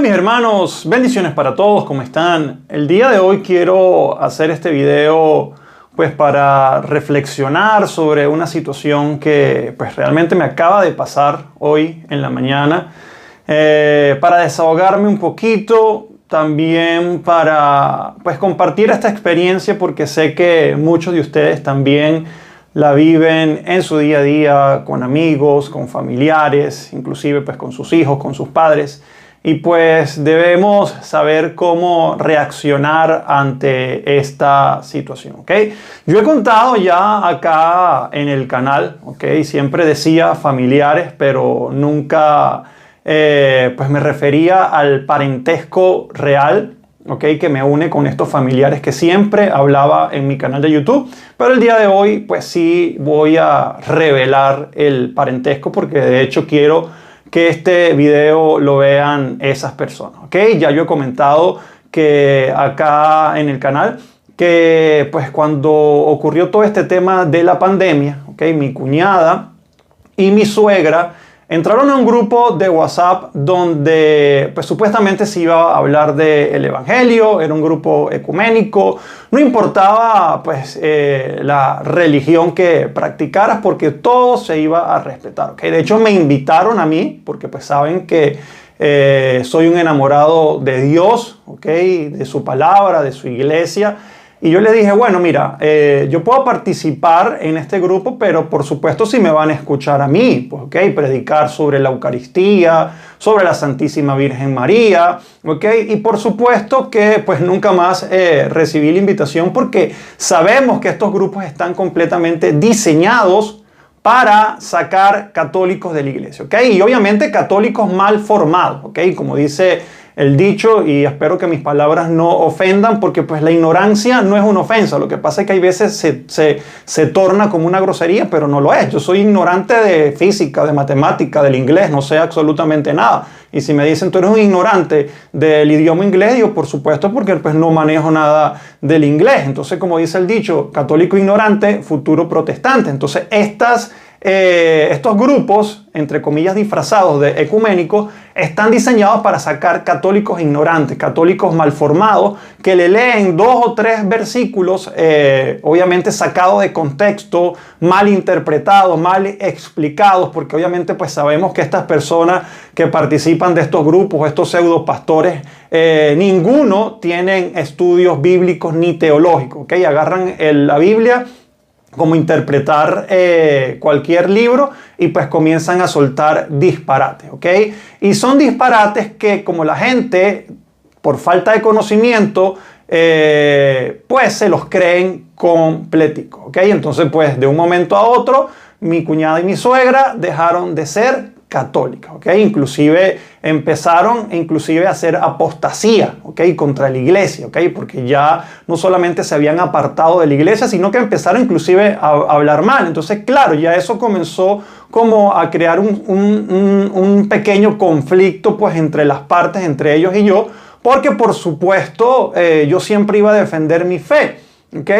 mis hermanos, bendiciones para todos, ¿cómo están? El día de hoy quiero hacer este video pues para reflexionar sobre una situación que pues realmente me acaba de pasar hoy en la mañana, para desahogarme un poquito, también para pues compartir esta experiencia porque sé que muchos de ustedes también la viven en su día a día con amigos, con familiares, inclusive pues con sus hijos, con sus padres. Y pues debemos saber cómo reaccionar ante esta situación, ¿ok? Yo he contado ya acá en el canal, ¿ok? Siempre decía familiares, pero nunca pues me refería al parentesco real, ¿ok? Que me une con estos familiares que siempre hablaba en mi canal de YouTube. Pero el día de hoy pues sí voy a revelar el parentesco porque de hecho quiero que este video lo vean esas personas, ¿ok? Ya yo he comentado que acá en el canal que pues cuando ocurrió todo este tema de la pandemia, ¿ok? Mi cuñada y mi suegra entraron a un grupo de WhatsApp donde pues supuestamente se iba a hablar del Evangelio, era un grupo ecuménico, no importaba pues la religión que practicaras porque todo se iba a respetar, ¿okay? De hecho me invitaron a mí porque pues saben que soy un enamorado de Dios, ¿okay? De su palabra, de su iglesia. Y yo le dije, bueno, mira, yo puedo participar en este grupo, pero por supuesto si me van a escuchar a mí, pues, ¿ok? Predicar sobre la Eucaristía, sobre la Santísima Virgen María, ¿ok? Y por supuesto que pues nunca más recibí la invitación porque sabemos que estos grupos están completamente diseñados para sacar católicos de la iglesia, ¿ok? Y obviamente católicos mal formados, ¿ok? Como dice el dicho, y espero que mis palabras no ofendan, porque pues la ignorancia no es una ofensa. Lo que pasa es que hay veces se torna como una grosería, pero no lo es. Yo soy ignorante de física, de matemática, del inglés, no sé absolutamente nada. Y si me dicen, tú eres un ignorante del idioma inglés, digo, por supuesto, porque pues no manejo nada del inglés. Entonces, como dice el dicho, católico ignorante, futuro protestante. Entonces, estos grupos, entre comillas disfrazados de ecuménicos, están diseñados para sacar católicos ignorantes, católicos malformados, que le leen 2 o 3 versículos, obviamente sacados de contexto, mal interpretados, mal explicados, porque obviamente pues sabemos que estas personas que participan de estos grupos, estos pseudo pastores, ninguno tienen estudios bíblicos ni teológicos, ¿ok? Agarran la Biblia como interpretar cualquier libro y pues comienzan a soltar disparates, ¿ok? Y son disparates que como la gente, por falta de conocimiento, pues se los creen completico, ¿ok? Entonces pues de un momento a otro, mi cuñada y mi suegra dejaron de ser católicas, ¿ok? Inclusive empezaron a hacer apostasía, ¿ok? Contra la iglesia, ¿ok? Porque ya no solamente se habían apartado de la iglesia, sino que empezaron inclusive a hablar mal. Entonces, claro, ya eso comenzó como a crear un pequeño conflicto pues entre las partes, entre ellos y yo, porque por supuesto yo siempre iba a defender mi fe, ¿ok?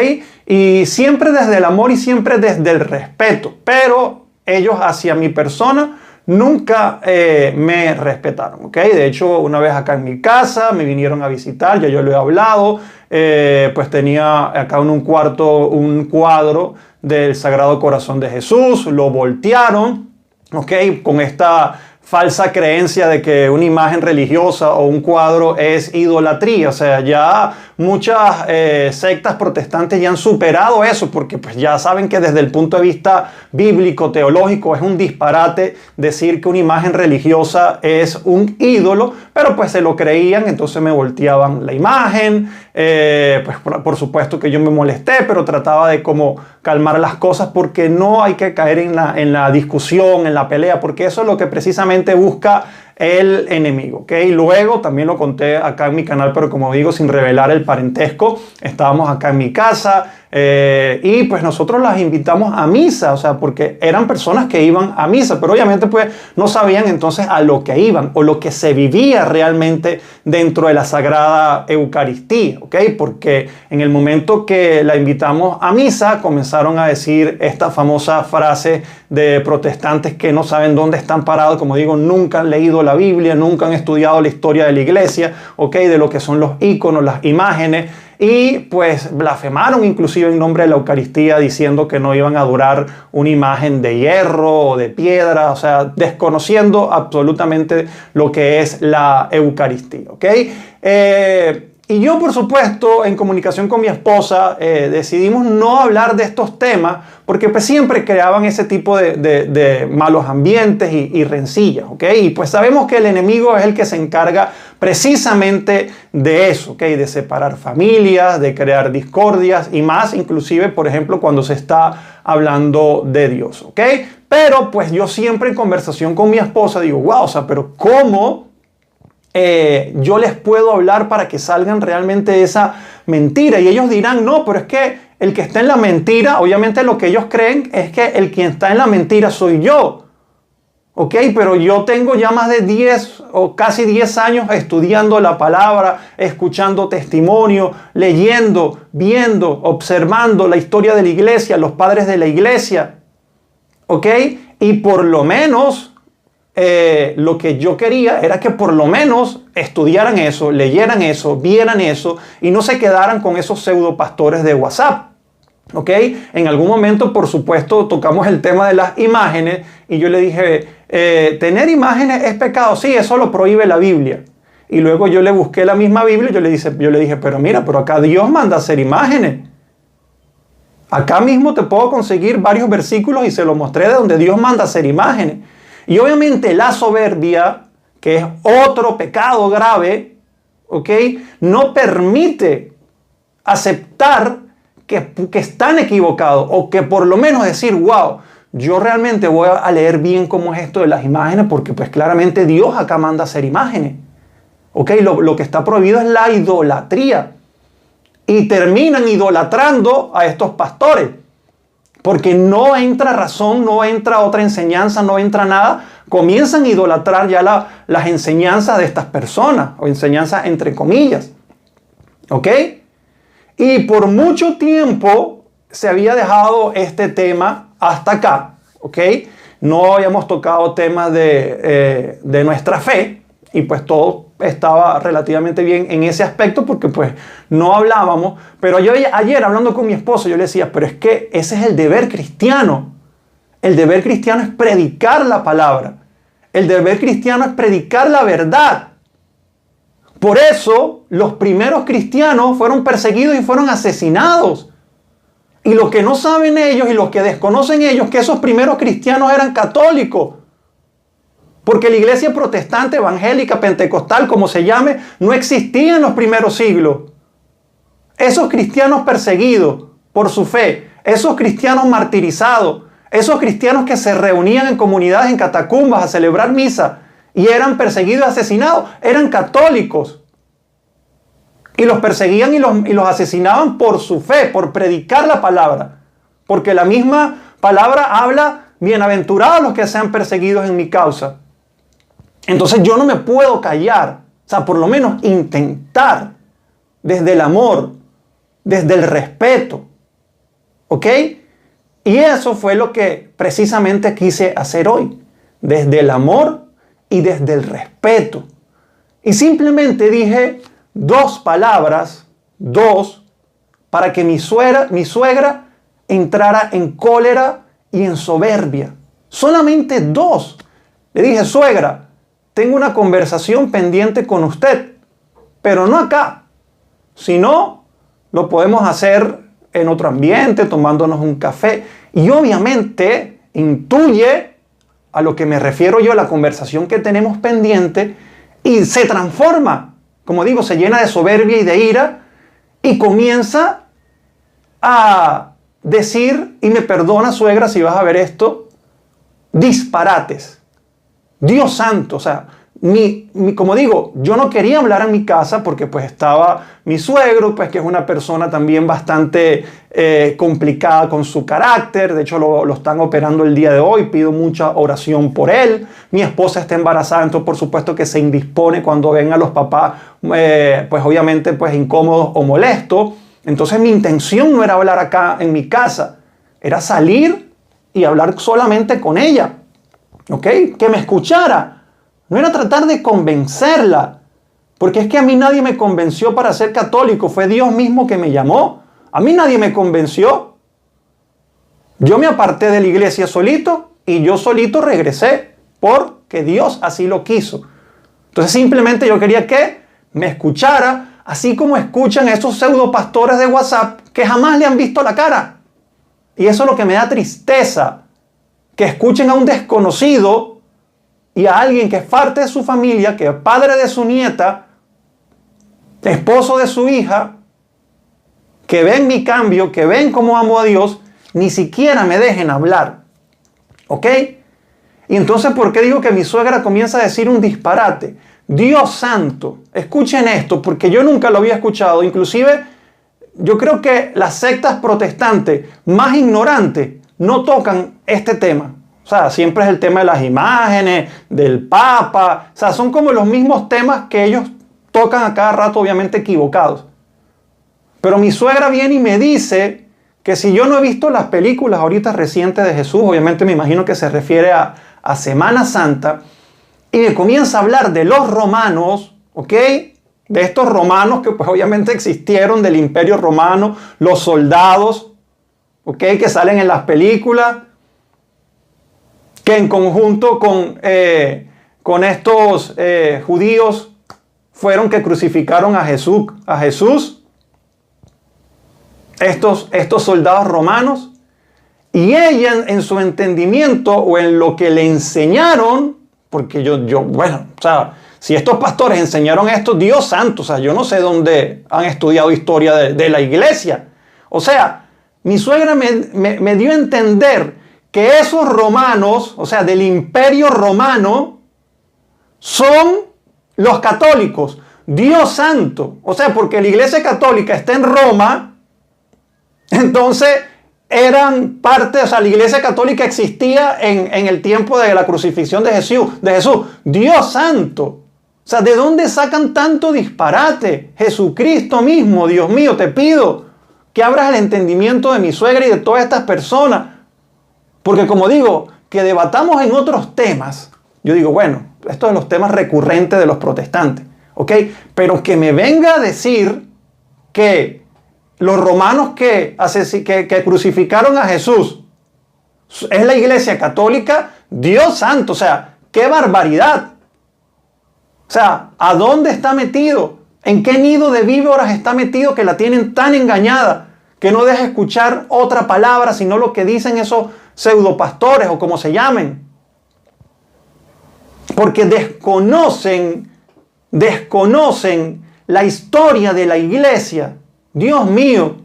Y siempre desde el amor y siempre desde el respeto, pero ellos hacia mi persona nunca me respetaron, ¿ok? De hecho, una vez acá en mi casa me vinieron a visitar, ya yo lo he hablado, pues tenía acá en un cuarto un cuadro del Sagrado Corazón de Jesús, lo voltearon, ¿ok? Con esta falsa creencia de que una imagen religiosa o un cuadro es idolatría. O sea, ya muchas sectas protestantes ya han superado eso porque pues ya saben que desde el punto de vista bíblico, teológico, es un disparate decir que una imagen religiosa es un ídolo, pero pues se lo creían, entonces me volteaban la imagen. Pues por supuesto que yo me molesté, pero trataba de como calmar las cosas porque no hay que caer en la discusión, en la pelea, porque eso es lo que precisamente busca el enemigo, ¿ok? Luego también lo conté acá en mi canal, pero como digo, sin revelar el parentesco. Estábamos acá en mi casa y pues nosotros las invitamos a misa, o sea, porque eran personas que iban a misa, pero obviamente pues no sabían entonces a lo que iban o lo que se vivía realmente dentro de la Sagrada Eucaristía, ¿ok? Porque en el momento que la invitamos a misa comenzaron a decir esta famosa frase de protestantes que no saben dónde están parados. Como digo, nunca han leído la Biblia, nunca han estudiado la historia de la iglesia, ¿ok? De lo que son los íconos, las imágenes. Y pues blasfemaron inclusive en nombre de la Eucaristía diciendo que no iban a adorar una imagen de hierro o de piedra, o sea, desconociendo absolutamente lo que es la Eucaristía, ¿ok? Y yo, por supuesto, en comunicación con mi esposa, decidimos no hablar de estos temas porque pues, siempre creaban ese tipo de malos ambientes y rencillas, ¿ok? Y pues sabemos que el enemigo es el que se encarga precisamente de eso, ¿ok? De separar familias, de crear discordias y más, inclusive, por ejemplo, cuando se está hablando de Dios, ¿ok? Pero pues yo siempre en conversación con mi esposa digo, wow, o sea, pero ¿cómo yo les puedo hablar para que salgan realmente de esa mentira? Y ellos dirán, no, pero es que el que está en la mentira, obviamente lo que ellos creen es que el que está en la mentira soy yo. Ok, pero yo tengo ya más de 10 o casi 10 años estudiando la palabra, escuchando testimonio, leyendo, viendo, observando la historia de la iglesia, los padres de la iglesia. Ok, y por lo menos lo que yo quería era que por lo menos estudiaran eso, leyeran eso, vieran eso y no se quedaran con esos pseudo pastores de WhatsApp. ¿Ok? En algún momento, por supuesto, tocamos el tema de las imágenes y yo le dije, ¿tener imágenes es pecado? Sí, eso lo prohíbe la Biblia. Y luego yo le busqué la misma Biblia y yo le dije, pero mira, pero acá Dios manda a hacer imágenes. Acá mismo te puedo conseguir varios versículos y se los mostré de donde Dios manda a hacer imágenes. Y obviamente la soberbia, que es otro pecado grave, ¿ok? No permite aceptar que están equivocados o que por lo menos decir, wow, yo realmente voy a leer bien cómo es esto de las imágenes porque pues claramente Dios acá manda a hacer imágenes. ¿Ok? Lo que está prohibido es la idolatría. Y terminan idolatrando a estos pastores. Porque no entra razón, no entra otra enseñanza, no entra nada. Comienzan a idolatrar ya las enseñanzas de estas personas, o enseñanzas entre comillas. ¿Ok? Y por mucho tiempo se había dejado este tema hasta acá. ¿Ok? No habíamos tocado temas de nuestra fe y pues todo estaba relativamente bien en ese aspecto porque pues no hablábamos. Pero yo ayer hablando con mi esposo yo le decía, pero es que ese es el deber cristiano. El deber cristiano es predicar la palabra. El deber cristiano es predicar la verdad. Por eso los primeros cristianos fueron perseguidos y fueron asesinados. Y lo que no saben ellos y los que desconocen ellos, que esos primeros cristianos eran católicos. Porque la iglesia protestante, evangélica, pentecostal, como se llame, no existía en los primeros siglos. Esos cristianos perseguidos por su fe, esos cristianos martirizados, esos cristianos que se reunían en comunidades, en catacumbas a celebrar misa y eran perseguidos y asesinados, eran católicos. Y los perseguían y los asesinaban por su fe, por predicar la palabra. Porque la misma palabra habla, bienaventurados los que sean perseguidos en mi causa. Entonces yo no me puedo callar, o sea, por lo menos intentar desde el amor, desde el respeto, ¿ok? Y eso fue lo que precisamente quise hacer hoy, desde el amor y desde el respeto. Y simplemente dije dos palabras, para que mi suegra entrara en cólera y en soberbia. Solamente dos. Le dije, suegra, tengo una conversación pendiente con usted, pero no acá. Si no, lo podemos hacer en otro ambiente, tomándonos un café. Y obviamente intuye a lo que me refiero yo, la conversación que tenemos pendiente, y se transforma, como digo, se llena de soberbia y de ira, y comienza a decir, y me perdona suegra si vas a ver esto, disparates. Dios santo, o sea, como digo, yo no quería hablar en mi casa porque pues estaba mi suegro, pues que es una persona también bastante complicada con su carácter. De hecho, lo están operando el día de hoy. Pido mucha oración por él. Mi esposa está embarazada, entonces por supuesto que se indispone cuando ven a los papás, pues obviamente pues incómodos o molestos. Entonces mi intención no era hablar acá en mi casa, era salir y hablar solamente con ella. ¿Ok? Que me escuchara. No era tratar de convencerla. Porque es que a mí nadie me convenció para ser católico. Fue Dios mismo que me llamó. A mí nadie me convenció. Yo me aparté de la iglesia solito y yo solito regresé porque Dios así lo quiso. Entonces simplemente yo quería que me escuchara, así como escuchan a esos pseudo pastores de WhatsApp que jamás le han visto la cara. Y eso es lo que me da tristeza, que escuchen a un desconocido y a alguien que es parte de su familia, que es padre de su nieta, esposo de su hija, que ven mi cambio, que ven cómo amo a Dios, ni siquiera me dejen hablar. ¿Ok? Y entonces, ¿por qué digo que mi suegra comienza a decir un disparate? Dios santo, escuchen esto, porque yo nunca lo había escuchado. Inclusive, yo creo que las sectas protestantes más ignorantes no tocan este tema. O sea, siempre es el tema de las imágenes, del Papa. O sea, son como los mismos temas que ellos tocan a cada rato, obviamente equivocados. Pero mi suegra viene y me dice que si yo no he visto las películas ahorita recientes de Jesús, obviamente me imagino que se refiere a Semana Santa, y me comienza a hablar de los romanos, ¿ok? De estos romanos que pues obviamente existieron, del Imperio Romano, los soldados, ¿ok? Que salen en las películas, que en conjunto con estos judíos fueron que crucificaron a Jesús, estos soldados romanos, y ella en su entendimiento o en lo que le enseñaron, porque bueno, o sea, si estos pastores enseñaron esto, Dios santo, o sea, yo no sé dónde han estudiado historia de la iglesia. O sea, mi suegra me dio a entender que esos romanos, o sea, del Imperio Romano, son los católicos. Dios santo. O sea, porque la iglesia católica está en Roma, entonces eran parte, o sea, la iglesia católica existía en el tiempo de la crucifixión de Jesús. Dios santo. O sea, ¿de dónde sacan tanto disparate? Jesucristo mismo, Dios mío, te pido que abras el entendimiento de mi suegra y de todas estas personas. Porque como digo, que debatamos en otros temas, yo digo, bueno, estos son los temas recurrentes de los protestantes, ¿ok? Pero que me venga a decir que los romanos que crucificaron a Jesús es la iglesia católica, Dios santo, o sea, qué barbaridad. O sea, ¿a dónde está metido? ¿En qué nido de víboras está metido que la tienen tan engañada que no deja escuchar otra palabra sino lo que dicen esos pseudopastores o como se llamen? Porque desconocen la historia de la iglesia. Dios mío,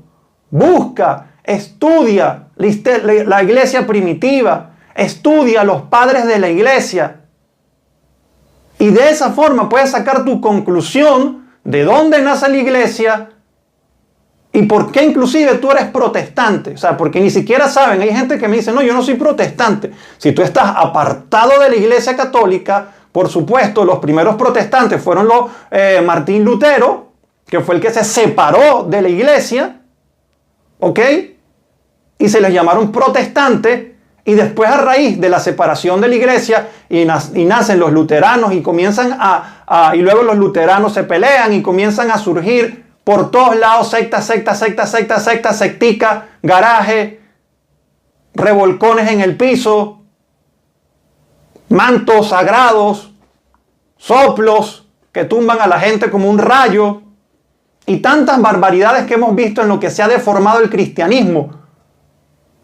busca, estudia la iglesia primitiva, estudia a los padres de la iglesia. Y de esa forma puedes sacar tu conclusión de dónde nace la iglesia y por qué inclusive tú eres protestante. O sea, porque ni siquiera saben, hay gente que me dice, no, yo no soy protestante. Si tú estás apartado de la iglesia católica, por supuesto, los primeros protestantes fueron los Martín Lutero, que fue el que se separó de la iglesia, ¿ok? Y se les llamaron protestantes, y después a raíz de la separación de la iglesia, y nacen los luteranos, y comienzan y luego los luteranos se pelean, y comienzan a surgir por todos lados sectica, garaje, revolcones en el piso, mantos sagrados, soplos que tumban a la gente como un rayo, y tantas barbaridades que hemos visto en lo que se ha deformado el cristianismo.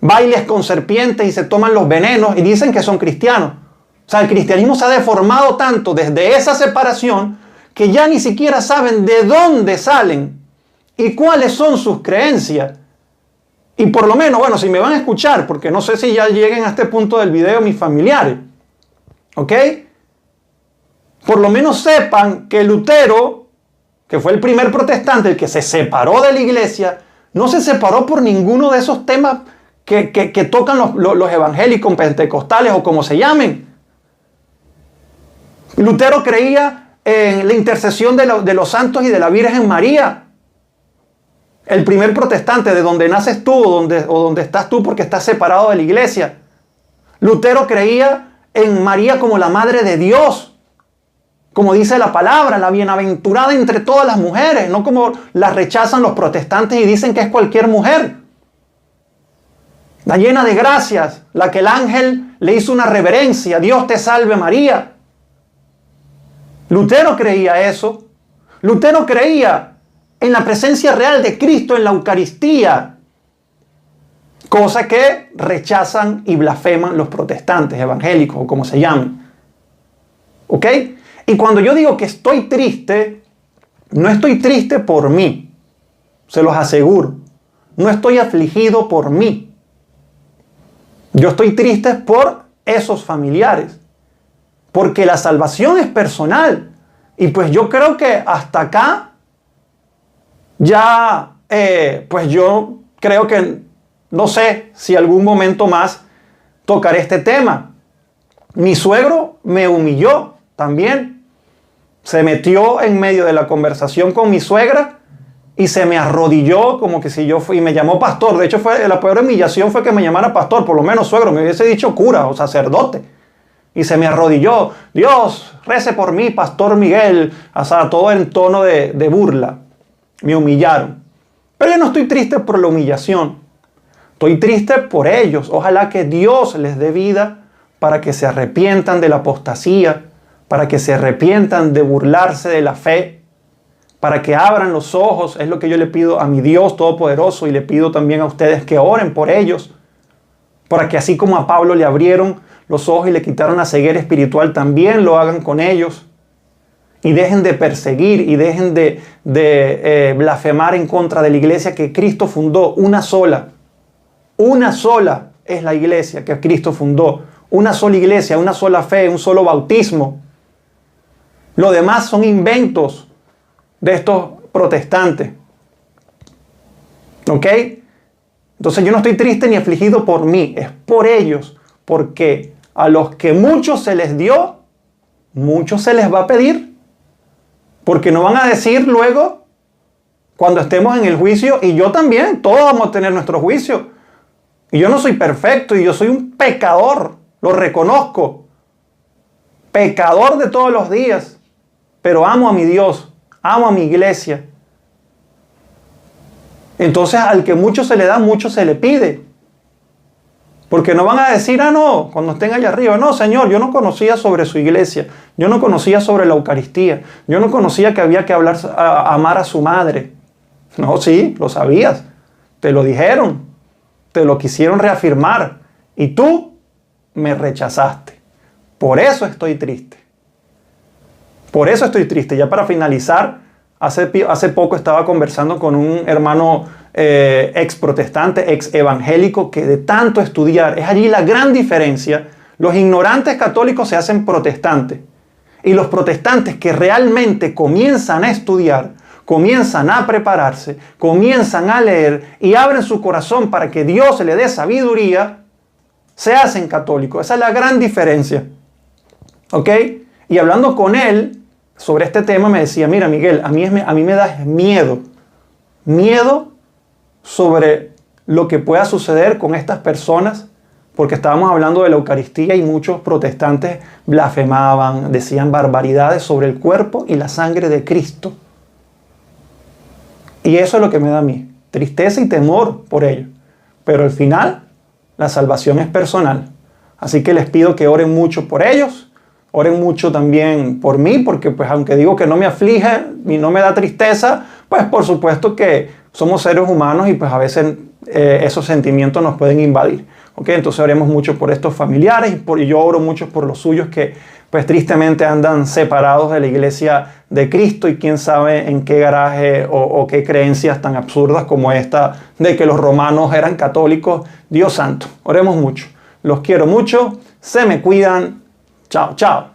Bailes con serpientes y se toman los venenos y dicen que son cristianos. O sea, el cristianismo se ha deformado tanto desde esa separación que ya ni siquiera saben de dónde salen y cuáles son sus creencias. Y por lo menos, bueno, si me van a escuchar, porque no sé si ya lleguen a este punto del video mis familiares, ¿ok? Por lo menos sepan que Lutero, que fue el primer protestante, el que se separó de la iglesia, no se separó por ninguno de esos temas que tocan los evangélicos, pentecostales o como se llamen. Lutero creía en la intercesión de los santos y de la Virgen María. El primer protestante, de donde naces tú o donde estás tú porque estás separado de la iglesia. Lutero creía en María como la Madre de Dios. Como dice la palabra, la bienaventurada entre todas las mujeres, no como la rechazan los protestantes y dicen que es cualquier mujer. La llena de gracias, la que el ángel le hizo una reverencia. Dios te salve María. Lutero creía eso. Lutero creía en la presencia real de Cristo en la Eucaristía. Cosa que rechazan y blasfeman los protestantes evangélicos o como se llamen. ¿Ok? Y cuando yo digo que estoy triste, no estoy triste por mí. Se los aseguro. No estoy afligido por mí. Yo estoy triste por esos familiares. Porque la salvación es personal. Y pues yo creo que hasta acá ya, pues yo creo que no sé si algún momento más tocaré este tema. Mi suegro me humilló también. Se metió en medio de la conversación con mi suegra y se me arrodilló como que si yo fui, y me llamó pastor. De hecho, la peor humillación fue que me llamara pastor, por lo menos suegro, me hubiese dicho cura o sacerdote. Y se me arrodilló. Dios, rece por mí, pastor Miguel. O sea, todo en tono de burla. Me humillaron. Pero yo no estoy triste por la humillación. Estoy triste por ellos. Ojalá que Dios les dé vida para que se arrepientan de la apostasía, para que se arrepientan de burlarse de la fe, para que abran los ojos. Es lo que yo le pido a mi Dios Todopoderoso y le pido también a ustedes que oren por ellos, para que así como a Pablo le abrieron los ojos y le quitaron la ceguera espiritual, también lo hagan con ellos. Y dejen de perseguir y dejen de blasfemar en contra de la iglesia que Cristo fundó. Una sola es la iglesia que Cristo fundó. Una sola iglesia, una sola fe, un solo bautismo. Lo demás son inventos de estos protestantes. ¿Ok? Entonces yo no estoy triste ni afligido por mí, es por ellos. Porque a los que mucho se les dio, mucho se les va a pedir. Porque no van a decir luego, cuando estemos en el juicio, y yo también, todos vamos a tener nuestro juicio. Y yo no soy perfecto y yo soy un pecador, lo reconozco. Pecador de todos los días, pero amo a mi Dios, amo a mi iglesia. Entonces al que mucho se le da, mucho se le pide. Porque no van a decir, no, cuando estén allá arriba, no, Señor, yo no conocía sobre su iglesia, yo no conocía sobre la Eucaristía, yo no conocía que había que amar a su madre. No, sí, lo sabías, te lo dijeron, te lo quisieron reafirmar y tú me rechazaste. Por eso estoy triste. Por eso estoy triste. Ya para finalizar, hace poco estaba conversando con un hermano ex protestante, ex evangélico, que de tanto estudiar, es allí la gran diferencia. Los ignorantes católicos se hacen protestantes y los protestantes que realmente comienzan a estudiar, comienzan a prepararse, comienzan a leer y abren su corazón para que Dios le dé sabiduría, se hacen católicos. Esa es la gran diferencia. ¿Ok? Y hablando con él sobre este tema me decía, mira Miguel, a mí me da miedo sobre lo que pueda suceder con estas personas, porque estábamos hablando de la Eucaristía y muchos protestantes blasfemaban, decían barbaridades sobre el cuerpo y la sangre de Cristo. Y eso es lo que me da a mí, tristeza y temor por ello. Pero al final, la salvación es personal. Así que les pido que oren mucho por ellos, oren mucho también por mí, porque pues aunque digo que no me aflige y no me da tristeza, pues por supuesto que somos seres humanos y pues a veces esos sentimientos nos pueden invadir. ¿Ok? Entonces oremos mucho por estos familiares y yo oro mucho por los suyos que pues tristemente andan separados de la iglesia de Cristo y quién sabe en qué garaje o qué creencias tan absurdas como esta de que los romanos eran católicos. Dios santo, oremos mucho. Los quiero mucho, se me cuidan. Chao, chao.